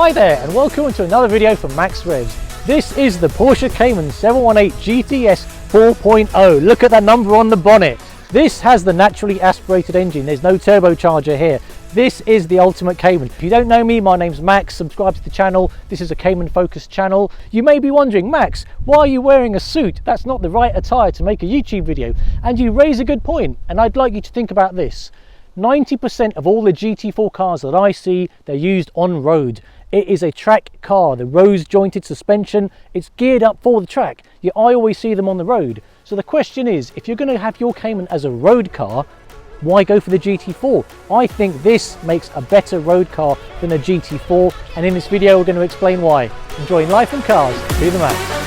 Hi there and welcome to another video from Max Revs. This is the Porsche Cayman 718 GTS 4.0. Look at that number on the bonnet. This has the naturally aspirated engine. There's no turbocharger here. This is the ultimate Cayman. If you don't know me, my name's Max. Subscribe to the channel. This is a Cayman focused channel. You may be wondering, Max, why are you wearing a suit? That's not the right attire to make a YouTube video. And you raise a good point, and I'd like you to think about this. 90% of all the GT4 cars that I see, they're used on road. It is a track car, the rose jointed suspension, it's geared up for the track, yet I always see them on the road. So the question is, if you're going to have your Cayman as a road car, why go for the GT4? I think this makes a better road car than a GT4, and in this video we're going to explain why. Enjoying life and cars, be the man.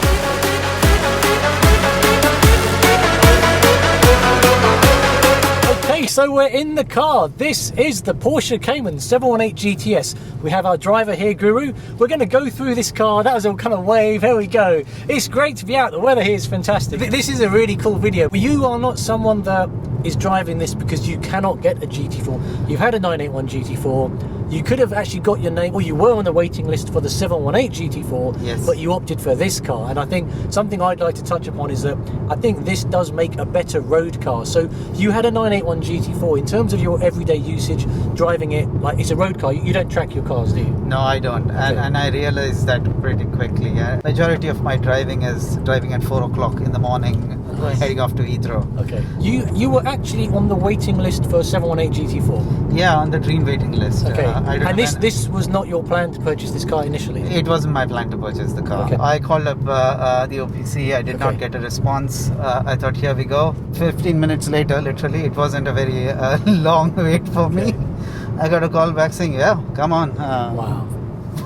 So we're in the car. This is the Porsche Cayman 718 GTS. We have our driver here, Guru. We're going to go through this car. That was a kind of wave. Here we go. It's great to be out. The weather here is fantastic. This is a really cool video. You are not someone that is driving this because you cannot get a GT4. You've had a 981 GT4. You could have actually got your name, or you were on the waiting list for the 718 GT4, yes, but you opted for this car. And I think something I'd like to touch upon is that I think this does make a better road car. So you had a 981 GT4. In terms of your everyday usage, driving it, like it's a road car, you don't track your cars, do you? No, I don't. Okay. And I realized that pretty quickly. Majority of my driving is driving at 4 o'clock in the morning, heading off to Heathrow. Okay. You were actually on the waiting list for 718 GT4? Yeah, on the dream waiting list. Okay. And this was not your plan to purchase this car initially? It wasn't my plan to purchase the car. Okay. I called up the OPC. I did not get a response. I thought, here we go. 15 minutes later, literally, it wasn't a very long wait for me. I got a call back saying, yeah, come on. Wow.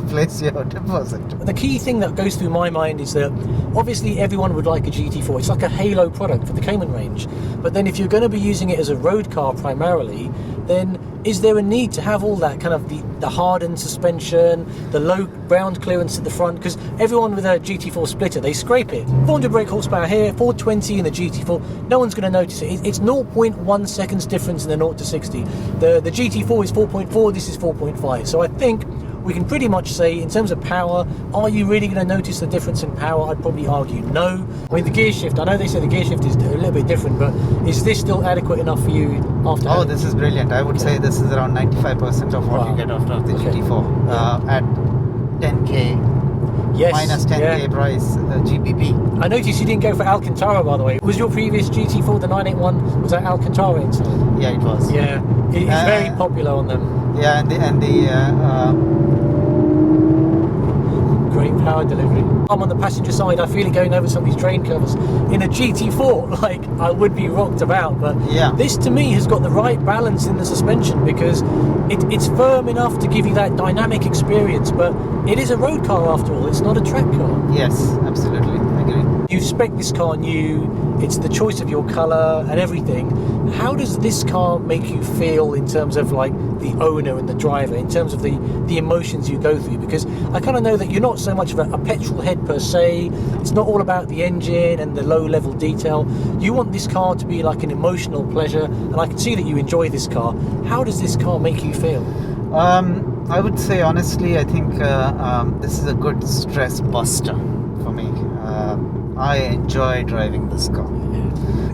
Place your deposit. The key thing that goes through my mind is that obviously everyone would like a GT4. It's like a halo product for the Cayman range. But then if you're going to be using it as a road car primarily, then is there a need to have all that kind of the hardened suspension, the low ground clearance at the front? Because everyone with a GT4 splitter, they scrape it. 400 brake horsepower here, 420 in the GT4. No one's going to notice it. It's 0.1 seconds difference in the 0 to 60. The GT4 is 4.4, this is 4.5. So I think we can pretty much say, in terms of power, are you really going to notice the difference in power? I'd probably argue no. I mean, the gear shift, I know they say the gear shift is a little bit different, but is this still adequate enough for you after? Oh, this is brilliant. I would say this is around 95% of what you get after the GT4 at 10k. Yes, minus 10k price GBP. I noticed you didn't go for Alcantara, by the way. Was your previous GT4, the 981, was that Alcantara inside? Yeah, it was. Yeah, it's very popular on them. Yeah, and the great power delivery. I'm on the passenger side, I feel it going over some of these train curves. In a GT4, like, I would be rocked about, but yeah, this to me has got the right balance in the suspension because it's firm enough to give you that dynamic experience, but it is a road car after all, it's not a track car. Yes, absolutely, I agree. You've spec'd this car new, it's the choice of your colour and everything. How does this car make you feel in terms of like the owner and the driver, in terms of the emotions you go through? Because I kind of know that you're not so much of a petrol head per se. It's not all about the engine and the low level detail. You want this car to be like an emotional pleasure, and I can see that you enjoy this car. How does this car make you feel? I would say honestly, I think this is a good stress buster for me. I enjoy driving this car.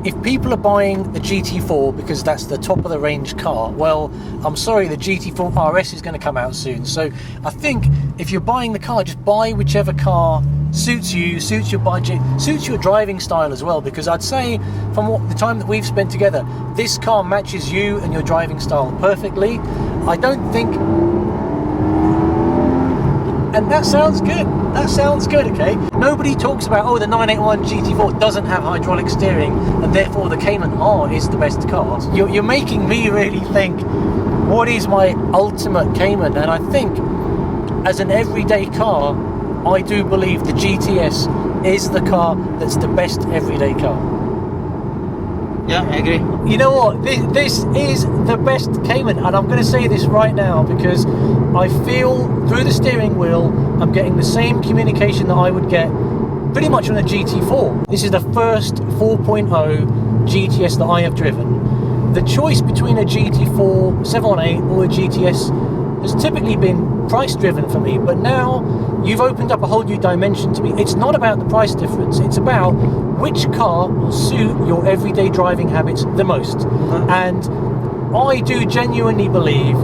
If people are buying the GT4 because that's the top of the range car, well, I'm sorry, the GT4 RS is going to come out soon. So I think if you're buying the car, just buy whichever car suits you, suits your budget, suits your driving style as well. Because I'd say from the time that we've spent together, this car matches you and your driving style perfectly. I don't think... And that sounds good. That sounds good, okay? Nobody talks about, oh, the 981 GT4 doesn't have hydraulic steering, and therefore the Cayman R is the best car. You're making me really think, what is my ultimate Cayman? And I think, as an everyday car, I do believe the GTS is the car that's the best everyday car. Yeah, I agree. You know what? This is the best Cayman, and I'm going to say this right now because I feel through the steering wheel I'm getting the same communication that I would get pretty much on a GT4. This is the first 4.0 GTS that I have driven. The choice between a GT4 718 or a GTS has typically been price driven for me, but now you've opened up a whole new dimension to me. It's not about the price difference, it's about which car will suit your everyday driving habits the most. And I do genuinely believe,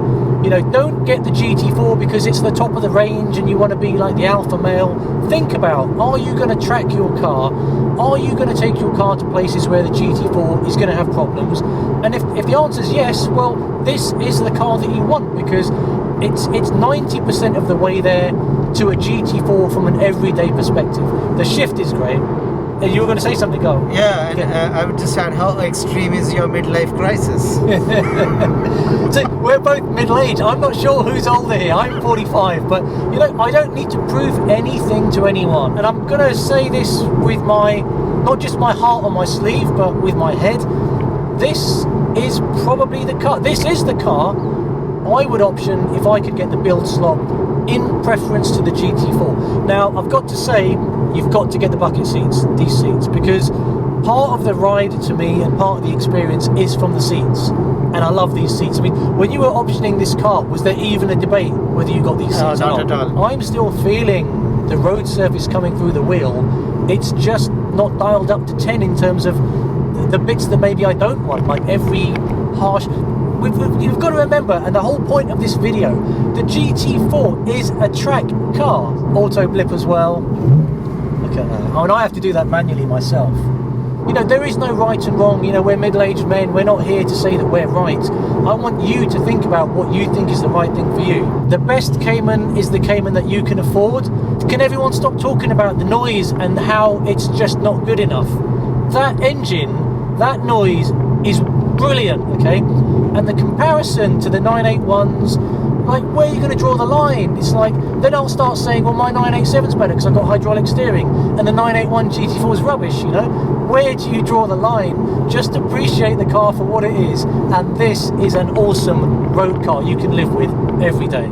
you know, don't get the GT4 because it's the top of the range and you want to be like the alpha male. Think about, are you going to track your car? Are you going to take your car to places where the GT4 is going to have problems? And if the answer is yes, well, this is the car that you want, because it's 90% of the way there to a GT4 from an everyday perspective. The shift is great. You were going to say something, go. Yeah, and I would just add, how extreme is your midlife crisis? So we're both middle-aged. I'm not sure who's older here. I'm 45, but you know, I don't need to prove anything to anyone. And I'm going to say this with my, not just my heart on my sleeve, but with my head. This is probably the car. This is the car I would option if I could get the build slot in preference to the GT4. Now, I've got to say, you've got to get the bucket seats, these seats, because part of the ride to me and part of the experience is from the seats. And I love these seats. I mean, when you were optioning this car, was there even a debate whether you got these seats No, or not not? at all. I'm still feeling the road surface coming through the wheel. It's just not dialed up to 10 in terms of the bits that maybe I don't want, like every harsh... You've got to remember, and the whole point of this video, the GT4 is a track car. Auto blip as well. Look at that. Oh, and I have to do that manually myself. You know, there is no right and wrong. You know, we're middle-aged men. We're not here to say that we're right. I want you to think about what you think is the right thing for you. The best Cayman is the Cayman that you can afford. Can everyone stop talking about the noise and how it's just not good enough? That engine, that noise is brilliant, okay? And the comparison to the 981s, like, where are you going to draw the line? It's like, then I'll start saying, well, my 987's better because I've got hydraulic steering, and the 981 GT4 is rubbish, you know? Where do you draw the line? Just appreciate the car for what it is, and this is an awesome road car you can live with every day.